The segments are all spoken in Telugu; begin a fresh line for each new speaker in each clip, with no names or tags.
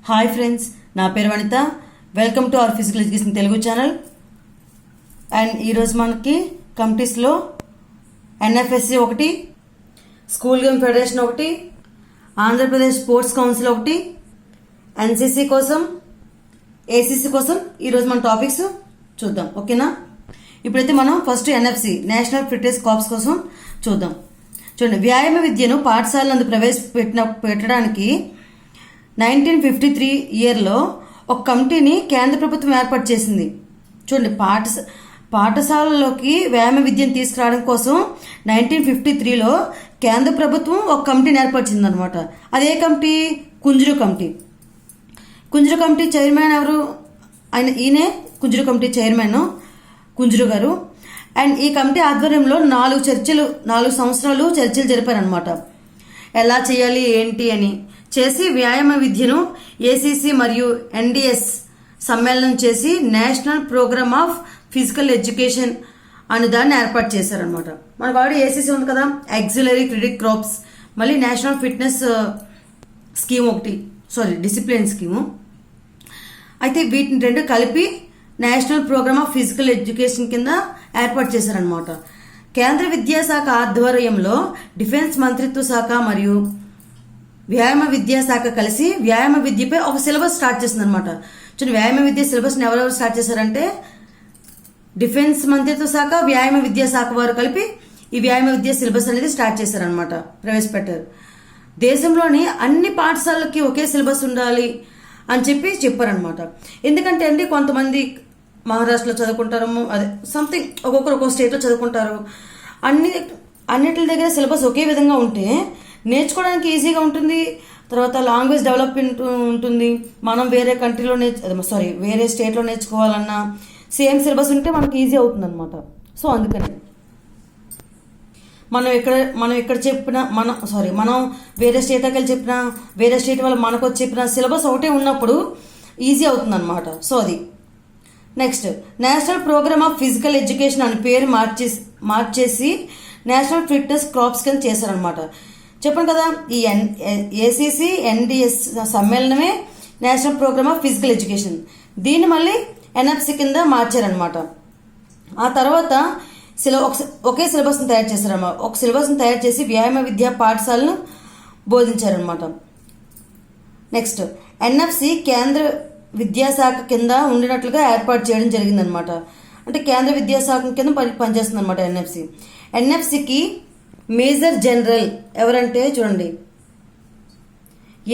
హాయ్ ఫ్రెండ్స్, నా పేరు Vanitha. Welcome to our physical education Telugu channel. And ఈరోజు మనకి కమిటీస్లో ఎన్ఎఫ్ఎస్సి ఒకటి, స్కూల్ గేమ్ ఫెడరేషన్ ఒకటి, ఆంధ్రప్రదేశ్ స్పోర్ట్స్ కౌన్సిల్ ఒకటి, ఎన్సిసి కోసం, ఏసీసీ కోసం ఈరోజు మన టాపిక్స్ చూద్దాం. ఓకేనా? ఇప్పుడైతే మనం first NFC national fitness corps కోసం చూద్దాం. చూడండి, వ్యాయామ విద్యను పాఠశాలలందు పెట్టడానికి 1953 ఇయర్లో ఒక కమిటీని కేంద్ర ప్రభుత్వం ఏర్పాటు చేసింది. చూడండి, పాఠశాలలోకి వ్యాయామ విద్యను తీసుకురావడం కోసం 1953లో కేంద్ర ప్రభుత్వం ఒక కమిటీని ఏర్పరిచింది అనమాట. అదే committee Kunzru committee. Kunzru committee chairman ఎవరు? ఈయనే కుంజురు కమిటీ చైర్మన్ కుంజురు గారు. అండ్ ఈ కమిటీ ఆధ్వర్యంలో 4 సంవత్సరాలు చర్చలు జరిపారనమాట. ఎలా చేయాలి ఏంటి అని చేసి వ్యాయామ విద్యను ఏసీసీ మరియు ఎన్డిఎస్ సమ్మేళనం చేసి national programme of physical education అనే దాన్ని ఏర్పాటు చేశారనమాట. మనకు ఆల్రెడీ ఏసీసీ ఉంది కదా, ఆక్సిలరీ క్రెడిట్ క్రాప్స్, మళ్ళీ నేషనల్ ఫిట్నెస్ స్కీమ్ ఒకటి, డిసిప్లిన్ స్కీము. అయితే వీటిని రెండు కలిపి national programme of physical education కింద ఏర్పాటు చేశారనమాట. కేంద్ర విద్యాశాఖ ఆధ్వర్యంలో డిఫెన్స్ మంత్రిత్వ శాఖ మరియు వ్యాయామ విద్యాశాఖ కలిసి వ్యాయామ విద్యపై ఒక సిలబస్ స్టార్ట్ చేసింది అనమాట. చూడండి, వ్యాయామ విద్య సిలబస్ని ఎవరెవరు స్టార్ట్ చేశారంటే డిఫెన్స్ మంత్రిత్వ శాఖ, వ్యాయామ విద్యాశాఖ వారు కలిపి ఈ వ్యాయామ విద్య సిలబస్ అనేది స్టార్ట్ చేశారనమాట, ప్రవేశపెట్టారు. దేశంలోని అన్ని పాఠశాలలకి ఒకే సిలబస్ ఉండాలి అని చెప్పారనమాట. ఎందుకంటే అండి, కొంతమంది మహారాష్ట్రలో చదువుకుంటారు, అదే సంథింగ్ ఒక్కొక్కరు ఒక్కొక్క స్టేట్లో చదువుకుంటారు. అన్నిటి దగ్గర సిలబస్ ఒకే విధంగా ఉంటే నేర్చుకోవడానికి ఈజీగా ఉంటుంది. తర్వాత లాంగ్వేజ్ డెవలప్మెంట్ ఉంటుంది. మనం వేరే కంట్రీలో వేరే స్టేట్లో నేర్చుకోవాలన్నా సేమ్ సిలబస్ ఉంటే మనకి ఈజీ అవుతుంది అనమాట. సో అందుకని మనం ఇక్కడ చెప్పిన మనం వేరే స్టేట్కి వెళ్ళి చెప్పినా, వేరే స్టేట్ వాళ్ళు మనకు వచ్చి చెప్పిన సిలబస్ ఒకటే ఉన్నప్పుడు ఈజీ అవుతుంది అనమాట. సో అది next national programme of physical education అని పేరు మార్చేసి నేషనల్ ఫిట్నెస్ క్రాప్స్ కింద చేశారనమాట. చెప్పాను కదా, ఈ ఏసీసీ ఎన్డిఎస్ సమ్మేళనమే national programme of physical education. దీన్ని మళ్ళీ ఎన్ఎఫ్సి కింద మార్చారనమాట. ఆ తర్వాత ఒకే సిలబస్ని తయారు చేశారన్నమాట. ఒక సిలబస్ని తయారు చేసి వ్యాయామ విద్యా పాఠశాలను బోధించారనమాట. నెక్స్ట్ ఎన్ఎఫ్సి కేంద్ర విద్యాశాఖ కింద ఉండినట్లుగా ఏర్పాటు చేయడం జరిగిందనమాట. అంటే కేంద్ర విద్యాశాఖ కింద పనిచేస్తుంది అనమాట ఎన్ఎఫ్సి. ఎన్ఎఫ్సికి మేజర్ జనరల్ ఎవరంటే చూడండి,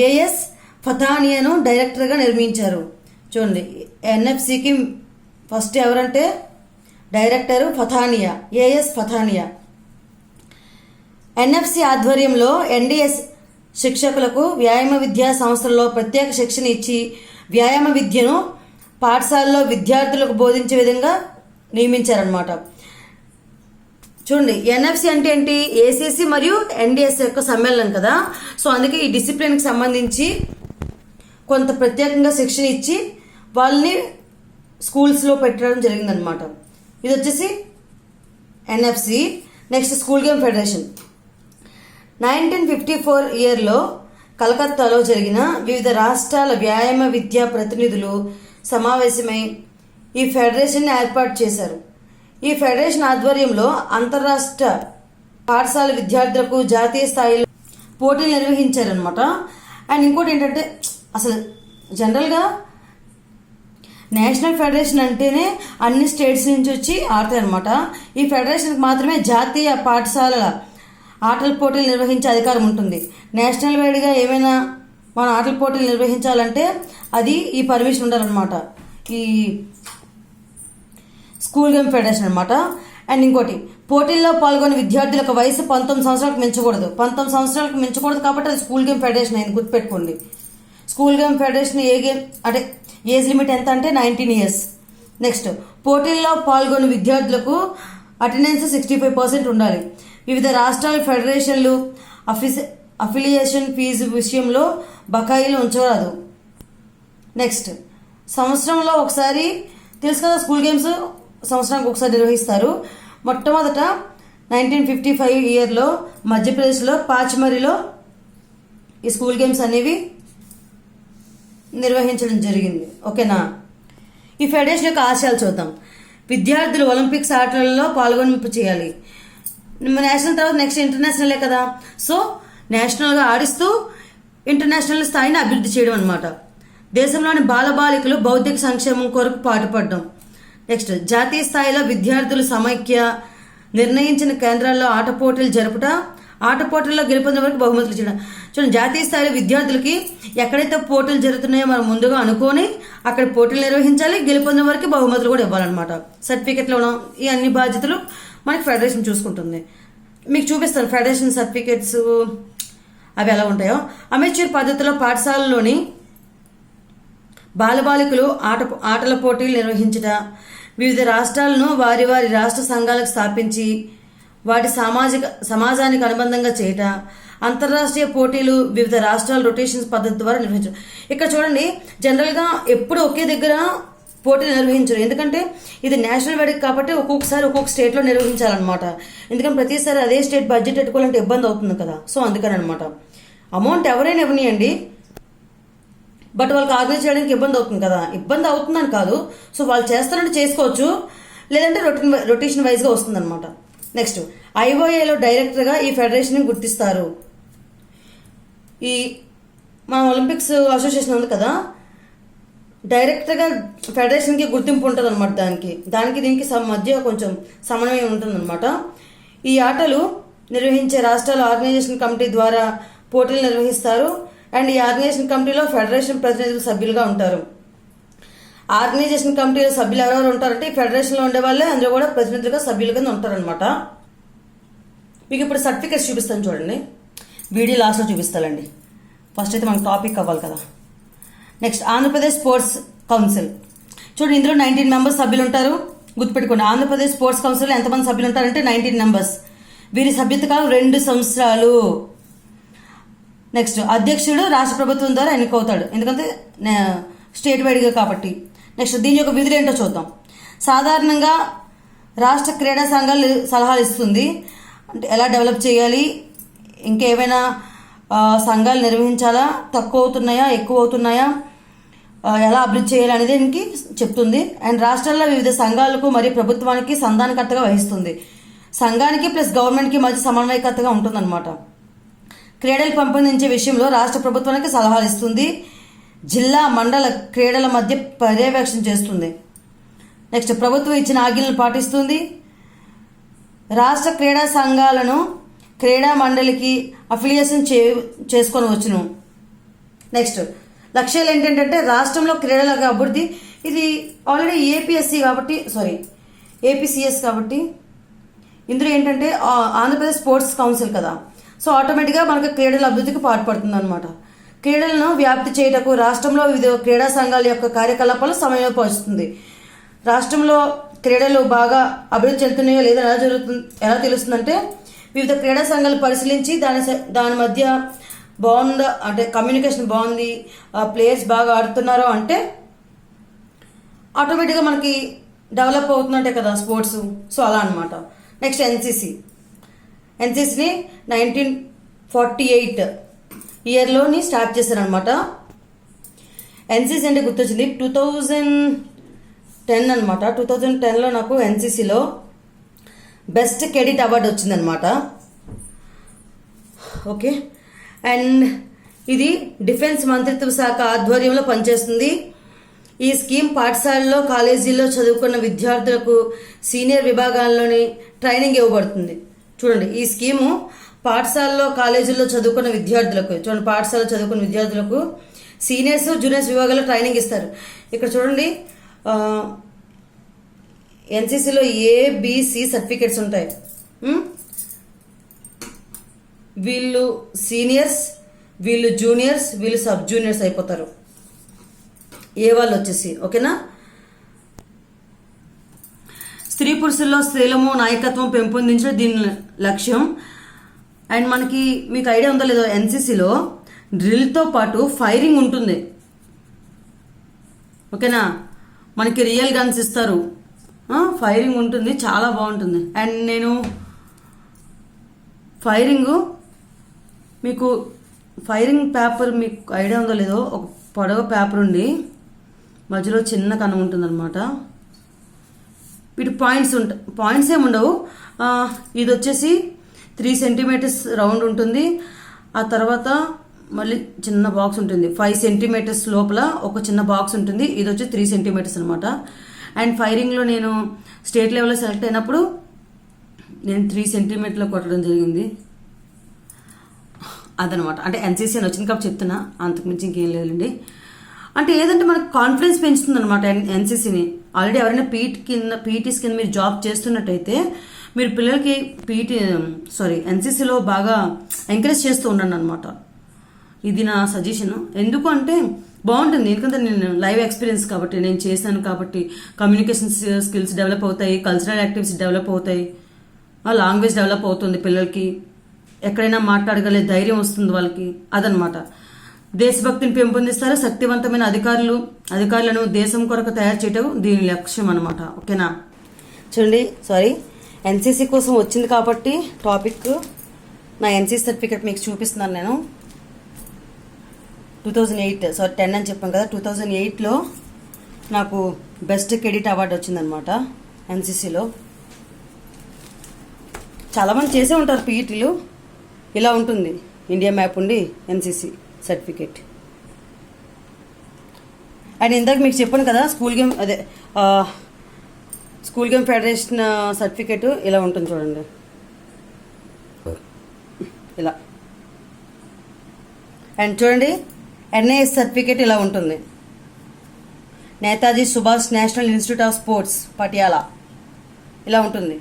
ఏఎస్ ఫథానియాను డైరెక్టర్గా నిర్మించారు. చూడండి, ఎన్ఎఫ్సికి ఫస్ట్ ఎవరంటే డైరెక్టర్ ఫథానియా, ఏఎస్ ఫథానియా. ఎన్ఎఫ్సి ఆధ్వర్యంలో ఎన్డిఎస్ శిక్షకులకు వ్యాయామ విద్యా సంస్థల్లో ప్రత్యేక శిక్షణ ఇచ్చి వ్యాయామ విద్యను పాఠశాలలో విద్యార్థులకు బోధించే విధంగా నియమించారనమాట. చూడండి, ఎన్ఎఫ్సి అంటే ఏంటి? ఏసీసీ మరియు ఎన్డిఎస్ యొక్క సమ్మేళనం కదా. సో అందుకే ఈ డిసిప్లిన్కి సంబంధించి కొంత ప్రత్యేకంగా శిక్షణ ఇచ్చి వాళ్ళని స్కూల్స్లో పెట్టడం జరిగిందనమాట. ఇది వచ్చేసి NFC. Next school game federation. 1954 ఇయర్లో కలకత్తాలో జరిగిన వివిధ రాష్ట్రాల వ్యాయామ విద్యా ప్రతినిధులు సమావేశమై ఈ ఫెడరేషన్ ఏర్పాటు చేశారు. ఈ ఫెడరేషన్ ఆధ్వర్యంలో అంతర్రాష్ట్ర పాఠశాల విద్యార్థులకు జాతీయ స్థాయిలో పోటీలు నిర్వహించారనమాట. అండ్ ఇంకోటి ఏంటంటే, అసలు జనరల్గా నేషనల్ ఫెడరేషన్ అంటేనే అన్ని స్టేట్స్ నుంచి వచ్చి ఆడతాయన్నమాట. ఈ ఫెడరేషన్కి మాత్రమే జాతీయ పాఠశాలల ఆటల పోటీలు నిర్వహించే అధికారం ఉంటుంది. నేషనల్ వైడ్గా ఏమైనా మన ఆటల పోటీలు నిర్వహించాలంటే అది ఈ పర్మిషన్ ఉండాలన్నమాట, ఈ స్కూల్ గేమ్ ఫెడరేషన్ అనమాట. అండ్ ఇంకోటి, పోటీల్లో పాల్గొనే విద్యార్థులకు వయసు 19 సంవత్సరాలకు మించకూడదు. 19 సంవత్సరాలకు మించకూడదు కాబట్టి అది స్కూల్ గేమ్ ఫెడరేషన్ అయింది, గుర్తుపెట్టుకోండి. స్కూల్ గేమ్ ఫెడరేషన్ అంటే ఏజ్ లిమిట్ ఎంత అంటే 19 ఇయర్స్. నెక్స్ట్, పోటీల్లో పాల్గొనే విద్యార్థులకు అటెండెన్స్ 65% ఉండాలి. వివిధ రాష్ట్రాల ఫెడరేషన్లు అఫిలియేషన్ ఫీజు విషయంలో బకాయిలు ఉంచరాదు. నెక్స్ట్, సంవత్సరంలో ఒకసారి, తెలుసు కదా స్కూల్ గేమ్స్ సంవత్సరానికి ఒకసారి నిర్వహిస్తారు. మొట్టమొదట 1955 ఇయర్లో మధ్యప్రదేశ్లో పాచ్మరిలో ఈ స్కూల్ గేమ్స్ అనేవి నిర్వహించడం జరిగింది. ఓకేనా. ఈ ఫెడరేషన్ యొక్క ఆశయాలు చూద్దాం. విద్యార్థులు ఒలింపిక్స్ ఆటలలో పాల్గొనింపు చేయాలి. నేషనల్ తర్వాత నెక్స్ట్ ఇంటర్నేషనలే కదా, సో నేషనల్గా ఆడిస్తూ ఇంటర్నేషనల్ స్థాయిని అభివృద్ధి చేయడం అనమాట. దేశంలోని బాలబాలికలు బౌద్ధిక సంక్షేమం కొరకు పాటుపడడం. నెక్స్ట్ జాతీయ స్థాయిలో విద్యార్థులు సమైక్య, నిర్ణయించిన కేంద్రాల్లో ఆట పోటీలు జరుపుట, ఆట పోటీల్లో గెలుపొందిన వరకు బహుమతులు చేయడం. చూడండి, జాతీయ స్థాయిలో విద్యార్థులకి ఎక్కడైతే పోటీలు జరుగుతున్నాయో మనం ముందుగా అనుకొని అక్కడ పోటీలు నిర్వహించాలి, గెలుపొందిన వరకు బహుమతులు కూడా ఇవ్వాలన్నమాట. సర్టిఫికెట్లు ఇవ్వడం, ఈ అన్ని బాధ్యతలు మనకి ఫెడరేషన్ చూసుకుంటుంది. మీకు చూపిస్తాను ఫెడరేషన్ సర్టిఫికెట్స్ అవి ఎలా ఉంటాయో. అమెచ్యూర్ పద్ధతిలో పాఠశాలలోని బాలబాలికలు ఆటల పోటీలు నిర్వహించుట, వివిధ రాష్ట్రాలను వారి వారి రాష్ట్ర సంఘాలకు స్థాపించి వాటి సమాజానికి అనుబంధంగా చేయట, అంతర్రాష్ట్రీయ పోటీలు వివిధ రాష్ట్రాల రొటేషన్స్ పద్ధతి ద్వారా నిర్వహించడం. ఇక్కడ చూడండి, జనరల్గా ఎప్పుడు ఒకే దగ్గర పోటీలు నిర్వహించరు, ఎందుకంటే ఇది నేషనల్ వేదిక కాబట్టి ఒక్కొక్కసారి ఒక్కొక్క స్టేట్లో నిర్వహించాలన్నమాట. ఎందుకంటే ప్రతిసారి అదే స్టేట్ బడ్జెట్ పెట్టుకోవాలంటే ఇబ్బంది అవుతుంది కదా, సో అందుకని అనమాట. అమౌంట్ ఎవరైనా ఇవ్వనియండి, బట్ వాళ్ళకి ఆర్గనైజ్ చేయడానికి ఇబ్బంది అవుతుంది కదా. ఇబ్బంది అవుతుందని కాదు, సో వాళ్ళు చేస్తారంటే చేసుకోవచ్చు, లేదంటే రొటేషన్ వైజ్గా వస్తుంది అనమాట. నెక్స్ట్ ఐఓఏలో డైరెక్టర్గా ఈ ఫెడరేషన్ గుర్తిస్తారు. ఈ మన ఒలింపిక్స్ అసోసియేషన్ ఉంది కదా, డైరెక్టర్గా ఫెడరేషన్కి గుర్తింపు ఉంటుంది అనమాట. దానికి దీనికి మధ్య కొంచెం సమన్వయం ఉంటుంది అనమాట. ఈ ఆటలు నిర్వహించే రాష్ట్రాల ఆర్గనైజేషన్ కమిటీ ద్వారా పోటీలు నిర్వహిస్తారు. అండ్ ఈ ఆర్గనైజేషన్ కమిటీలో ఫెడరేషన్ ప్రతినిధులు సభ్యులుగా ఉంటారు. ఆర్గనైజేషన్ కమిటీలో సభ్యులు ఎవరెవరు ఉంటారంటే ఈ ఫెడరేషన్లో ఉండే వాళ్ళే అందులో కూడా ప్రతినిధులుగా సభ్యులుగా ఉంటారనమాట. మీకు ఇప్పుడు సర్టిఫికేట్స్ చూపిస్తాను చూడండి, వీడియో లాస్ట్లో చూపిస్తానండి. ఫస్ట్ అయితే మనకు టాపిక్ అవ్వాలి కదా. Next Andhra Pradesh sports council. చూడండి, ఇందులో 19 మెంబర్స్ సభ్యులు ఉంటారు. గుర్తుపెట్టుకోండి, ఆంధ్రప్రదేశ్ స్పోర్ట్స్ కౌన్సిల్లో ఎంతమంది సభ్యులు ఉంటారంటే 19 మెంబర్స్. వీరి సభ్యత కాలం 2 సంవత్సరాలు. నెక్స్ట్ అధ్యక్షుడు రాష్ట్ర ప్రభుత్వం ద్వారా ఎన్నికవుతాడు, ఎందుకంటే స్టేట్ వైడ్గా కాబట్టి. నెక్స్ట్ దీని యొక్క విధులు ఏంటో చూద్దాం. సాధారణంగా రాష్ట్ర క్రీడా సంఘాలు సలహాలు ఇస్తుంది, అంటే ఎలా డెవలప్ చేయాలి, ఇంకేమైనా సంఘాలు నిర్వహించాలా, తక్కువ అవుతున్నాయా ఎక్కువ అవుతున్నాయా, ఎలా అభివృద్ధి చేయాలి అనేది దీనికి చెప్తుంది. అండ్ రాష్ట్రాల్లో వివిధ సంఘాలకు మరియు ప్రభుత్వానికి సంధానకర్తగా వహిస్తుంది. సంఘానికి ప్లస్ గవర్నమెంట్కి మధ్య సమన్వయకర్తగా ఉంటుందన్నమాట. క్రీడలు పెంపొందించే విషయంలో రాష్ట్ర ప్రభుత్వానికి సలహాలు ఇస్తుంది. జిల్లా మండల క్రీడల మధ్య పర్యవేక్షణ చేస్తుంది. నెక్స్ట్ ప్రభుత్వం ఇచ్చిన ఆజ్ఞలను పాటిస్తుంది. రాష్ట్ర క్రీడా సంఘాలను క్రీడా మండలికి అఫిలియేషన్ చేసుకొని వచ్చును. నెక్స్ట్ లక్ష్యాలు ఏంటంటే రాష్ట్రంలో క్రీడల అభివృద్ధి. ఇది ఆల్రెడీ ఏపీసీఎస్ కాబట్టి ఇందులో ఏంటంటే ఆంధ్రప్రదేశ్ స్పోర్ట్స్ కౌన్సిల్ కదా, సో ఆటోమేటిక్గా మనకు క్రీడల అభివృద్ధికి పాటుపడుతుంది అనమాట. క్రీడలను వ్యాప్తి చేయటకు రాష్ట్రంలో వివిధ క్రీడా సంఘాల యొక్క కార్యకలాపాలు సమన్వయపరుస్తుంది. రాష్ట్రంలో క్రీడలు బాగా అభివృద్ధి చెందుతున్నాయో లేదా ఎలా తెలుస్తుందంటే వివిధ క్రీడా సంఘాలు పరిశీలించి దాని మధ్య బాగుందా, అంటే కమ్యూనికేషన్ బాగుంది, ప్లేయర్స్ బాగా ఆడుతున్నారో అంటే ఆటోమేటిక్గా మనకి డెవలప్ అవుతుందంటే కదా స్పోర్ట్స్, సో అలా అనమాట. నెక్స్ట్ ఎన్సీసీని 1948 ఇయర్లోని స్టార్ట్ చేశారనమాట. ఎన్సీసీ అంటే గుర్తొచ్చింది 2010 అనమాట. 2010లో నాకు ఎన్సీసీలో బెస్ట్ కెడిట్ అవార్డు వచ్చిందనమాట. ఓకే, అండ్ ఇది డిఫెన్స్ మంత్రిత్వ శాఖ ఆధ్వర్యంలో పనిచేస్తుంది. ఈ స్కీమ్ పాఠశాలలో కాలేజీల్లో చదువుకున్న విద్యార్థులకు సీనియర్ విభాగాల్లోని ట్రైనింగ్ ఇవ్వబడుతుంది. చూడండి, ఈ స్కీము పాఠశాలలో కాలేజీల్లో చదువుకున్న విద్యార్థులకు సీనియర్స్ జూనియర్స్ విభాగాల్లో ట్రైనింగ్ ఇస్తారు. ఇక్కడ చూడండి, ఎన్సీసీలో ఏబిసి సర్టిఫికేట్స్ ఉంటాయి. వీళ్ళు సీనియర్స్, వీళ్ళు జూనియర్స్, వీళ్ళు సబ్ జూనియర్స్ అయిపోతారు ఏ వాళ్ళు వచ్చేసి. ఓకేనా. స్త్రీ పురుషుల్లో స్త్రీలము నాయకత్వం పెంపొందించడం దీని లక్ష్యం. అండ్ మీకు ఐడియా ఉందో లేదో, ఎన్సీసీలో డ్రిల్తో పాటు ఫైరింగ్ ఉంటుంది. ఓకేనా, మనకి రియల్ గన్స్ ఇస్తారు, ఫైరింగ్ ఉంటుంది, చాలా బాగుంటుంది. అండ్ నేను ఫైరింగ్ పేపర్ మీకు ఐడియా ఉందో లేదో, ఒక పొడవ పేపర్ ఉండి మధ్యలో చిన్న కన్నం ఉంటుందన్నమాట. వీటి పాయింట్స్ ఏమి ఉండవు. ఇది వచ్చేసి 3 సెంటీమీటర్స్ రౌండ్ ఉంటుంది. ఆ తర్వాత మళ్ళీ చిన్న బాక్స్ ఉంటుంది. 5 సెంటీమీటర్స్ లోపల ఒక చిన్న బాక్స్ ఉంటుంది. ఇది వచ్చి 3 సెంటీమీటర్స్ అనమాట. అండ్ ఫైరింగ్లో నేను స్టేట్ లెవెల్లో సెలెక్ట్ అయినప్పుడు నేను 3 సెంటీమీటర్లో కొట్టడం జరిగింది. అదనమాట. అంటే ఎన్సీసీ అని వచ్చింది కాబట్టి చెప్తున్నా, అంతకుమించి ఇంకేం లేదండి. అంటే ఏదంటే మనకు కాన్ఫిడెన్స్ పెంచుతుంది అనమాట ఎన్సీసీని. ఆల్రెడీ ఎవరైనా పీటీస్ కింద మీరు జాబ్ చేస్తున్నట్టయితే మీరు పిల్లలకి ఎన్సీసీలో బాగా ఎంకరేజ్ చేస్తూ ఉండండి అనమాట. ఇది నా సజెషన్. ఎందుకు అంటే బాగుంటుంది, ఎందుకంటే నేను లైవ్ ఎక్స్పీరియన్స్ కాబట్టి, నేను చేశాను కాబట్టి కమ్యూనికేషన్ స్కిల్స్ డెవలప్ అవుతాయి, కల్చరల్ యాక్టివిటీస్ డెవలప్ అవుతాయి, లాంగ్వేజ్ డెవలప్ అవుతుంది పిల్లలకి, ఎక్కడైనా మాట్లాడగలే ధైర్యం వస్తుంది వాళ్ళకి. అదనమాట. దేశభక్తిని పెంపొందిస్తారు. శక్తివంతమైన అధికారులను దేశం కొరకు తయారు చేయటం దీని లక్ష్యం అనమాట. ఓకేనా? చూడండి, ఎన్సీసీ కోసం వచ్చింది కాబట్టి టాపిక్, నా ఎన్సీసీ సర్టిఫికేట్ మీకు చూపిస్తున్నాను నేను. 10 అని చెప్పాను కదా, 2008లో నాకు బెస్ట్ కెడిట్ అవార్డు వచ్చిందనమాట ఎన్సీసీలో. చాలామంది చేసే ఉంటారు పీఈటీలు. ఇలా ఉంటుంది, ఇండియా మ్యాప్ ఉండి ఎన్సీసీ సర్టిఫికేట్. అండ్ ఇందాక మీకు చెప్పాను కదా, స్కూల్ గేమ్ ఫెడరేషన్ సర్టిఫికేట్ ఇలా ఉంటుంది చూడండి, ఇలా. అండ్ చూడండి, ఎన్ఐఎస్ సర్టిఫికేట్ ఇలా ఉంటుంది. Netaji Subhash national institute of sports Patiala ఇలా ఉంటుంది.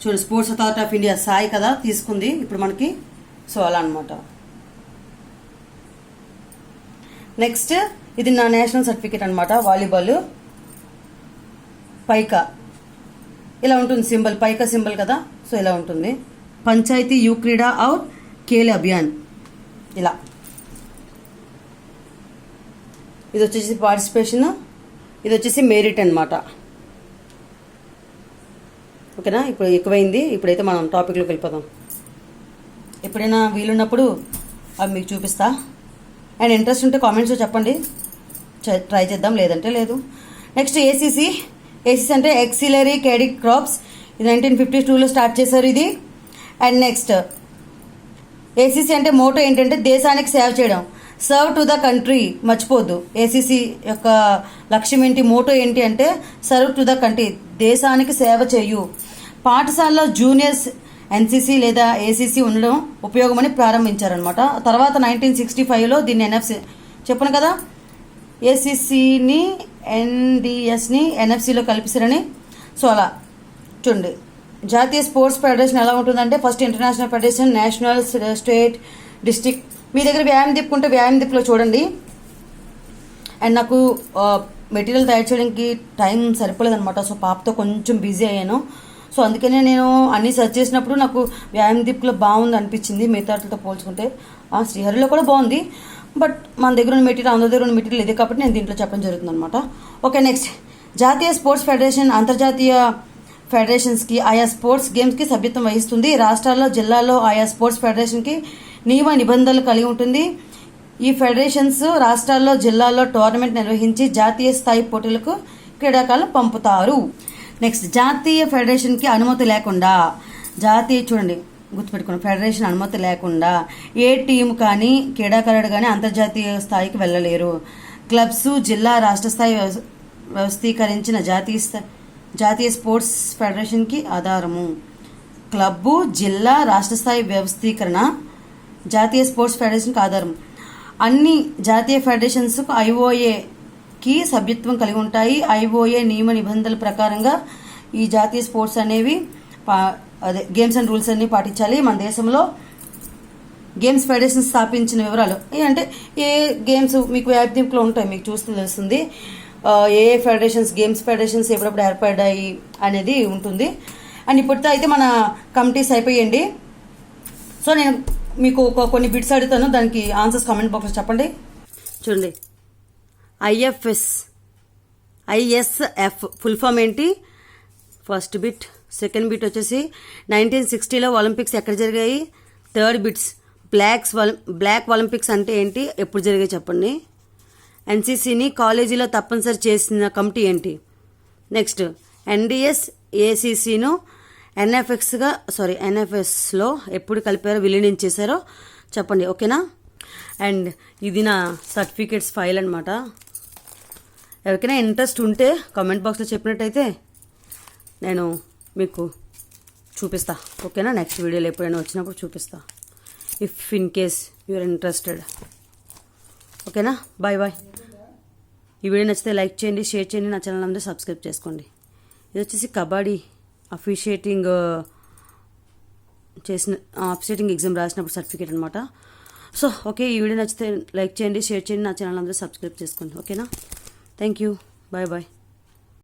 చూడు, sports authority of India Sai కదా తీసుకుంది ఇప్పుడు మనకి. సో అలా అనమాట. నెక్స్ట్ ఇది నా నేషనల్ సర్టిఫికేట్ అనమాట. వాలీబాల్ పైకా ఇలా ఉంటుంది సింబల్, పైకా సింబల్ కదా, సో ఇలా ఉంటుంది. పంచాయతీ యు క్రీడా ఔర్ ఖేల్ అభియాన్ ఇలా. ఇది వచ్చేసి పార్టిసిపేషన్, ఇది వచ్చేసి మెరిట్ అనమాట. ఓకేనా? ఇప్పుడు ఎక్కువైంది, ఇప్పుడైతే మనం టాపిక్లోకి వెళ్ళిపోదాం. ఎప్పుడైనా వీలున్నప్పుడు అవి మీకు చూపిస్తా. అండ్ ఇంట్రెస్ట్ ఉంటే కామెంట్స్లో చెప్పండి, ట్రై చేద్దాం, లేదంటే లేదు. నెక్స్ట్ ఏసీసీ అంటే ఎక్సిలరీ క్యాడెట్ క్రాప్స్. ఇది 1952లో స్టార్ట్ చేశారు ఇది. అండ్ నెక్స్ట్ ఏసీసీ అంటే మోటో ఏంటంటే దేశానికి సేవ చేయడం, సర్వ్ టు ద కంట్రీ. మర్చిపోద్దు, ఏసీసీ యొక్క లక్ష్యం ఏంటి, మోటో ఏంటి అంటే సర్వ్ టు ద కంట్రీ, దేశానికి సేవ చేయు. పాఠశాలలో జూనియర్స్ ఎన్సీసీ లేదా ఏసీసీ ఉండడం ఉపయోగమని ప్రారంభించారనమాట. తర్వాత 1965లో దీన్ని ఎన్ఎఫ్సి చెప్పను కదా, ఏసీసీని ఎన్డిఎస్ని ఎన్ఎఫ్సిలో కలిపిస్తారని. సో అలా చూడండి. జాతీయ స్పోర్ట్స్ ఫెడరేషన్ ఎలా ఉంటుందంటే first international federation, national, state, district. మీ దగ్గర వ్యాయామ దీప్ ఉంటే వ్యాయామ దీప్లో చూడండి. అండ్ నాకు మెటీరియల్ తయారు చేయడానికి టైం సరిపోలేదనమాట. సో పాపతో కొంచెం బిజీ అయ్యాను. సో అందుకనే నేను అన్నీ సెర్చ్ చేసినప్పుడు నాకు వ్యాయామ దీప్లో బాగుంది అనిపించింది మిగతా వాటితో పోల్చుకుంటే. శ్రీహరిలో కూడా బాగుంది, బట్ మన దగ్గర ఉన్న మెటీరియల్ అందరి దగ్గర ఉన్న మెటీరియల్ ఇదే కాబట్టి నేను దీంట్లో చెప్పడం జరుగుతుంది అనమాట. ఓకే, నెక్స్ట్ జాతీయ స్పోర్ట్స్ ఫెడరేషన్ అంతర్జాతీయ ఫెడరేషన్స్కి ఆయా స్పోర్ట్స్ గేమ్స్కి సభ్యత్వం వహిస్తుంది. రాష్ట్రాల్లో, జిల్లాల్లో ఆయా స్పోర్ట్స్ ఫెడరేషన్కి నియమ నిబంధనలు కలిగి ఉంటుంది. ఈ ఫెడరేషన్స్ రాష్ట్రాల్లో, జిల్లాల్లో టోర్నమెంట్ నిర్వహించి జాతీయ స్థాయి పోటీలకు క్రీడాకారులు పంపుతారు. నెక్స్ట్ జాతీయ ఫెడరేషన్కి అనుమతి లేకుండా, చూడండి గుర్తుపెట్టుకున్న ఫెడరేషన్ అనుమతి లేకుండా ఏ టీం కానీ క్రీడాకారుడు కానీ అంతర్జాతీయ స్థాయికి వెళ్ళలేరు. క్లబ్స్ జిల్లా, రాష్ట్ర స్థాయి వ్యవస్థీకరించిన జాతీయ స్పోర్ట్స్ ఫెడరేషన్కి ఆధారము. క్లబ్బు, జిల్లా, రాష్ట్ర స్థాయి వ్యవస్థీకరణ జాతీయ స్పోర్ట్స్ ఫెడరేషన్కి ఆధారం. అన్ని జాతీయ ఫెడరేషన్స్ ఐఓఏకి సభ్యత్వం కలిగి ఉంటాయి. ఐఓఏ నియమ నిబంధనల ప్రకారంగా ఈ జాతీయ స్పోర్ట్స్ అనేవి గేమ్స్ అండ్ రూల్స్ అన్ని పాటించాలి. మన దేశంలో గేమ్స్ ఫెడరేషన్ స్థాపించిన వివరాలు అంటే ఏ గేమ్స్ మీకు యాప్లో ఉంటాయి, మీకు చూస్తే తెలుస్తుంది. ఏ ఫెడరేషన్స్, గేమ్స్ ఫెడరేషన్స్ ఎప్పుడప్పుడు ఏర్పడ్డాయి అనేది ఉంటుంది. అండ్ ఇప్పటితో అయితే మన కమిటీస్ అయిపోయండి. సో నేను మీకు కొన్ని బిట్స్ అడుగుతాను, దానికి ఆన్సర్స్ కామెంట్ బాక్స్లో చెప్పండి. చూడండి, ఐఎస్ఎఫ్ ఫుల్ ఫామ్ ఏంటి? First bit. సెకండ్ బిట్ వచ్చేసి 1960లో ఒలింపిక్స్ ఎక్కడ జరిగాయి? థర్డ్ బిట్స్ బ్లాక్ ఒలింపిక్స్ అంటే ఏంటి, ఎప్పుడు జరిగే చెప్పండి. ఎన్సీసీని కాలేజీలో తప్పనిసరి చేసిన కమిటీ ఏంటి. నెక్స్ట్ ఎన్డిఎస్ ఏసీసీను ఎన్ఎఫ్ఎస్లో ఎప్పుడు కలిపారో విలీనం చేశారో చెప్పండి. ఓకేనా. అండ్ ఇది నా సర్టిఫికేట్స్ ఫైల్ అనమాట. ఎవరికైనా ఇంట్రెస్ట్ ఉంటే కామెంట్ బాక్స్లో చెప్పినట్టయితే నేను మీకు చూపిస్తా. ఓకేనా. నెక్స్ట్ వీడియోలో ఎప్పుడైనా వచ్చినప్పుడు చూపిస్తా, if in case you're interested. ఓకేనా. Bye bye. ఈ వీడియో నచ్చితే లైక్ చేయండి, షేర్ చేయండి, నా ఛానల్ అందరూ సబ్స్క్రైబ్ చేసుకోండి. ఇది వచ్చేసి కబడ్డీ అఫీషియేటింగ్ ఎగ్జామ్ రాసినప్పుడు సర్టిఫికేట్ అనమాట. సో ఓకే, ఈ వీడియో నచ్చితే లైక్ చేయండి, షేర్ చేయండి, నా ఛానల్ అందరూ సబ్స్క్రైబ్ చేసుకోండి. ఓకేనా. Thank you. Bye bye.